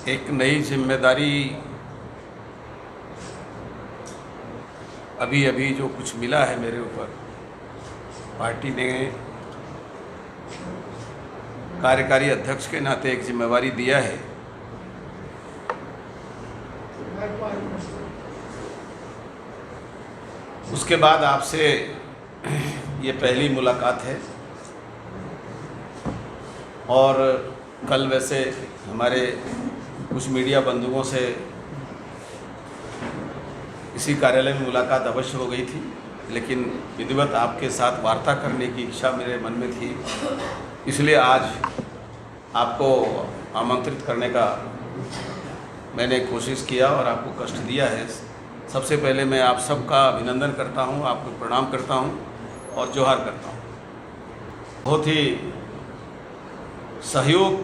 एक नई जिम्मेदारी अभी अभी जो कुछ मिला है मेरे ऊपर, पार्टी ने कार्यकारी अध्यक्ष के नाते एक जिम्मेवारी दिया है। उसके बाद आपसे ये पहली मुलाकात है और कल वैसे हमारे कुछ मीडिया बंधुओं से इसी कार्यालय में मुलाकात अवश्य हो गई थी, लेकिन विधिवत आपके साथ वार्ता करने की इच्छा मेरे मन में थी, इसलिए आज आपको आमंत्रित करने का मैंने कोशिश किया और आपको कष्ट दिया है। सबसे पहले मैं आप सबका अभिनंदन करता हूं, आपको प्रणाम करता हूं और जोहार करता हूं। बहुत ही सहयोग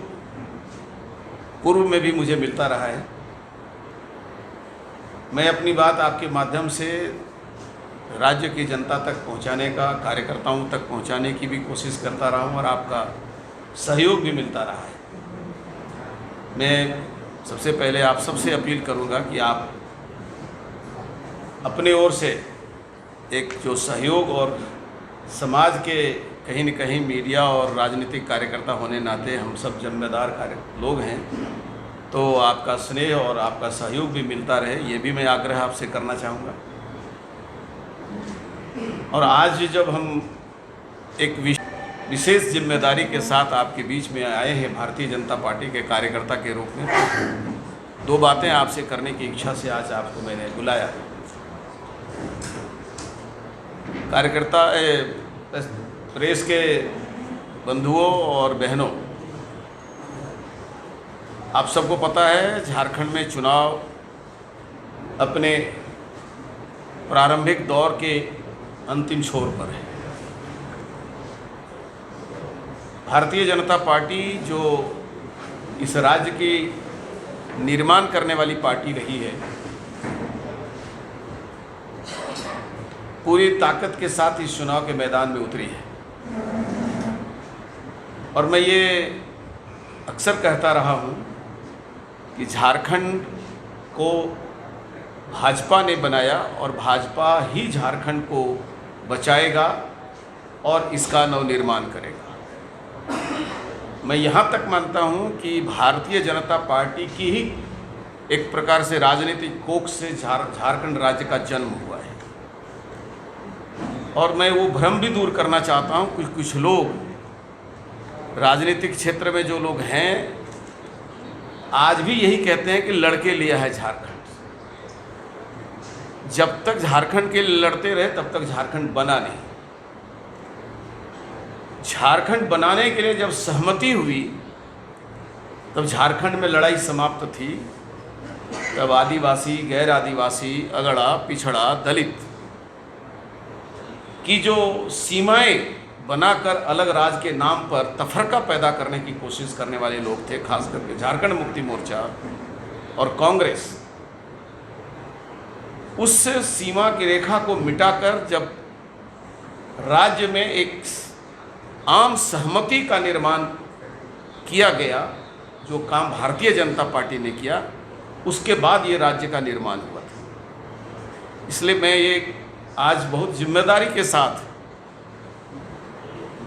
पूर्व में भी मुझे मिलता रहा है। मैं अपनी बात आपके माध्यम से राज्य की जनता तक पहुंचाने का, कार्यकर्ताओं तक पहुंचाने की भी कोशिश करता रहा हूं और आपका सहयोग भी मिलता रहा है। मैं सबसे पहले आप सबसे अपील करूंगा कि आप अपने ओर से एक जो सहयोग और समाज के कहीं न कहीं मीडिया और राजनीतिक कार्यकर्ता होने नाते हम सब जिम्मेदार लोग हैं, तो आपका स्नेह और आपका सहयोग भी मिलता रहे, ये भी मैं आग्रह आपसे करना चाहूँगा। और आज जब हम एक विशेष जिम्मेदारी के साथ आपके बीच में आए हैं भारतीय जनता पार्टी के कार्यकर्ता के रूप में, दो बातें आपसे करने की इच्छा से आज आपको मैंने बुलाया। कार्यकर्ता प्रेस के बंधुओं और बहनों, आप सबको पता है झारखंड में चुनाव अपने प्रारंभिक दौर के अंतिम छोर पर है। भारतीय जनता पार्टी जो इस राज्य की निर्माण करने वाली पार्टी रही है, पूरी ताकत के साथ इस चुनाव के मैदान में उतरी है। और मैं ये अक्सर कहता रहा हूँ कि झारखंड को भाजपा ने बनाया और भाजपा ही झारखंड को बचाएगा और इसका नवनिर्माण करेगा। मैं यहाँ तक मानता हूँ कि भारतीय जनता पार्टी की ही एक प्रकार से राजनीतिक कोख से झारखंड राज्य का जन्म हुआ है। और मैं वो भ्रम भी दूर करना चाहता हूँ, कुछ लोग राजनीतिक क्षेत्र में जो लोग हैं आज भी यही कहते हैं कि लड़के लिया है झारखंड। जब तक झारखंड के लिए लड़ते रहे तब तक झारखंड बना नहीं। झारखंड बनाने के लिए जब सहमति हुई तब झारखंड में लड़ाई समाप्त थी। तब आदिवासी, गैर आदिवासी, अगड़ा, पिछड़ा, दलित की जो सीमाएं बनाकर अलग राज्य के नाम पर तफरका पैदा करने की कोशिश करने वाले लोग थे, खास करके झारखंड मुक्ति मोर्चा और कांग्रेस, उस सीमा की रेखा को मिटाकर जब राज्य में एक आम सहमति का निर्माण किया गया, जो काम भारतीय जनता पार्टी ने किया, उसके बाद ये राज्य का निर्माण हुआ था। इसलिए मैं ये आज बहुत जिम्मेदारी के साथ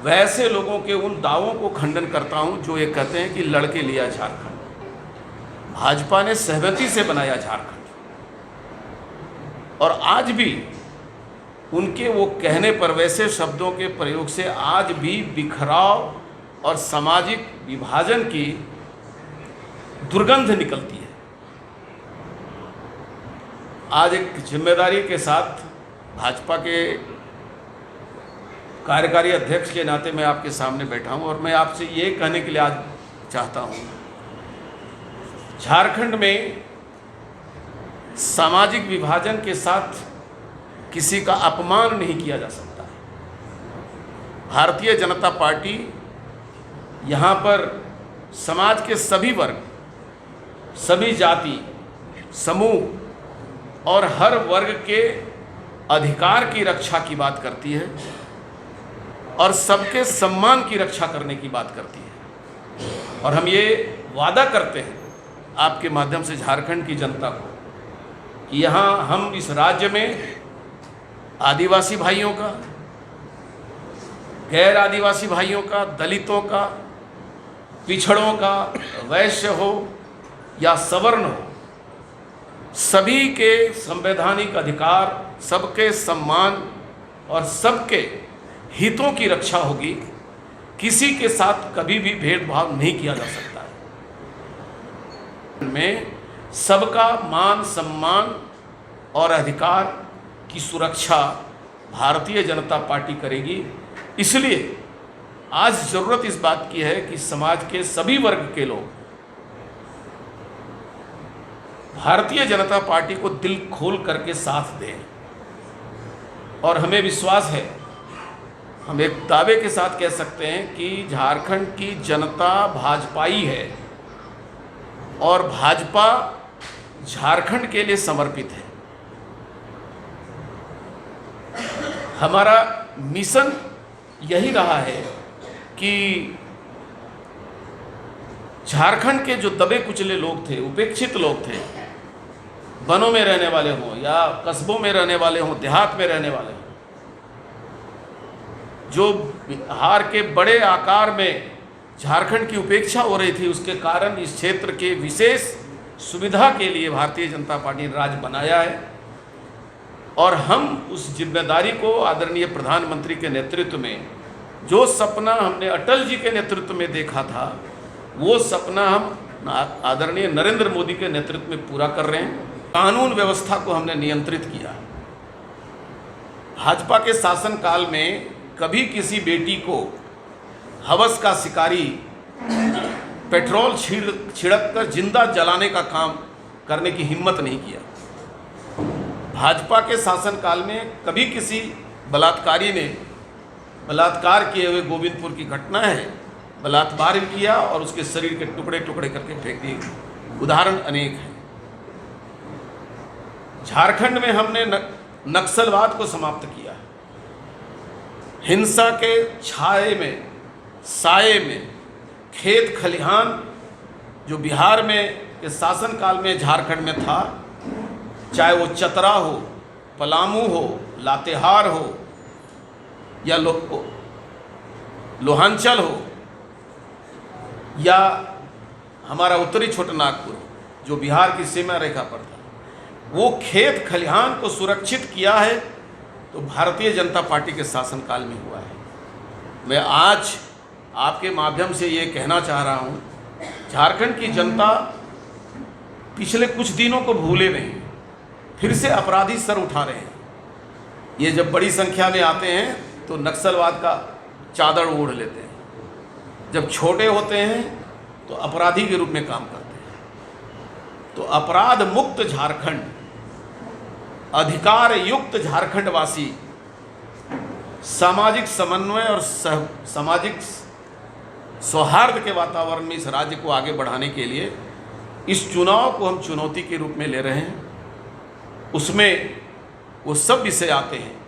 वैसे लोगों के उन दावों को खंडन करता हूं जो ये कहते हैं कि लड़के लिया झारखंड। भाजपा ने सहमति से बनाया झारखंड और आज भी उनके वो कहने पर, वैसे शब्दों के प्रयोग से आज भी बिखराव और सामाजिक विभाजन की दुर्गंध निकलती है। आज एक जिम्मेदारी के साथ भाजपा के कार्यकारी अध्यक्ष के नाते मैं आपके सामने बैठा हूं और मैं आपसे ये कहने के लिए आज चाहता हूं, झारखंड में सामाजिक विभाजन के साथ किसी का अपमान नहीं किया जा सकता है। भारतीय जनता पार्टी यहाँ पर समाज के सभी वर्ग, सभी जाति, समूह और हर वर्ग के अधिकार की रक्षा की बात करती है और सबके सम्मान की रक्षा करने की बात करती है। और हम ये वादा करते हैं आपके माध्यम से झारखंड की जनता को कि यहाँ हम इस राज्य में आदिवासी भाइयों का, गैर आदिवासी भाइयों का, दलितों का, पिछड़ों का, वैश्य हो या सवर्ण हो, सभी के संवैधानिक अधिकार, सबके सम्मान और सबके हितों की रक्षा होगी। किसी के साथ कभी भी भेदभाव नहीं किया जा सकता है। में सबका मान सम्मान और अधिकार की सुरक्षा भारतीय जनता पार्टी करेगी। इसलिए आज ज़रूरत इस बात की है कि समाज के सभी वर्ग के लोग भारतीय जनता पार्टी को दिल खोल करके साथ दें। और हमें विश्वास है, हम एक दावे के साथ कह सकते हैं कि झारखंड की जनता भाजपाई है और भाजपा झारखंड के लिए समर्पित है। हमारा मिशन यही रहा है कि झारखंड के जो दबे कुचले लोग थे, उपेक्षित लोग थे, वनों में रहने वाले हों या कस्बों में रहने वाले हों, देहात में रहने वाले हों, जो बिहार के बड़े आकार में झारखंड की उपेक्षा हो रही थी, उसके कारण इस क्षेत्र के विशेष सुविधा के लिए भारतीय जनता पार्टी ने राज्य बनाया है। और हम उस जिम्मेदारी को आदरणीय प्रधानमंत्री के नेतृत्व में, जो सपना हमने अटल जी के नेतृत्व में देखा था, वो सपना हम आदरणीय नरेंद्र मोदी के नेतृत्व में पूरा कर रहे हैं। कानून व्यवस्था को हमने नियंत्रित किया। भाजपा के शासनकाल में कभी किसी बेटी को हवस का शिकारी पेट्रोल छिड़क कर जिंदा जलाने का काम करने की हिम्मत नहीं किया। भाजपा के शासनकाल में कभी किसी बलात्कारी ने बलात्कार किए हुए गोविंदपुर की घटना है, बलात्कार किया और उसके शरीर के टुकड़े टुकड़े करके फेंक दिए। उदाहरण अनेक हैं। झारखंड में हमने नक्सलवाद को समाप्त किया। हिंसा के छाए में, साए में खेत खलिहान जो बिहार में के शासनकाल में झारखंड में था, चाहे वो चतरा हो, पलामू हो, लातेहार हो या लोहांचल हो या हमारा उत्तरी छोटानागपुर जो बिहार की सीमा रेखा पर था, वो खेत खलिहान को सुरक्षित किया है तो भारतीय जनता पार्टी के शासनकाल में हुआ है। मैं आज आपके माध्यम से ये कहना चाह रहा हूँ, झारखंड की जनता पिछले कुछ दिनों को भूले नहीं, फिर से अपराधी सर उठा रहे हैं। ये जब बड़ी संख्या में आते हैं तो नक्सलवाद का चादर ओढ़ लेते हैं, जब छोटे होते हैं तो अपराधी के रूप में काम करते हैं। तो अपराध मुक्त झारखंड, अधिकार युक्त झारखंडवासी सामाजिक समन्वय और सामाजिक सौहार्द के वातावरण में इस राज्य को आगे बढ़ाने के लिए इस चुनाव को हम चुनौती के रूप में ले रहे हैं। उसमें वो सब विषय आते हैं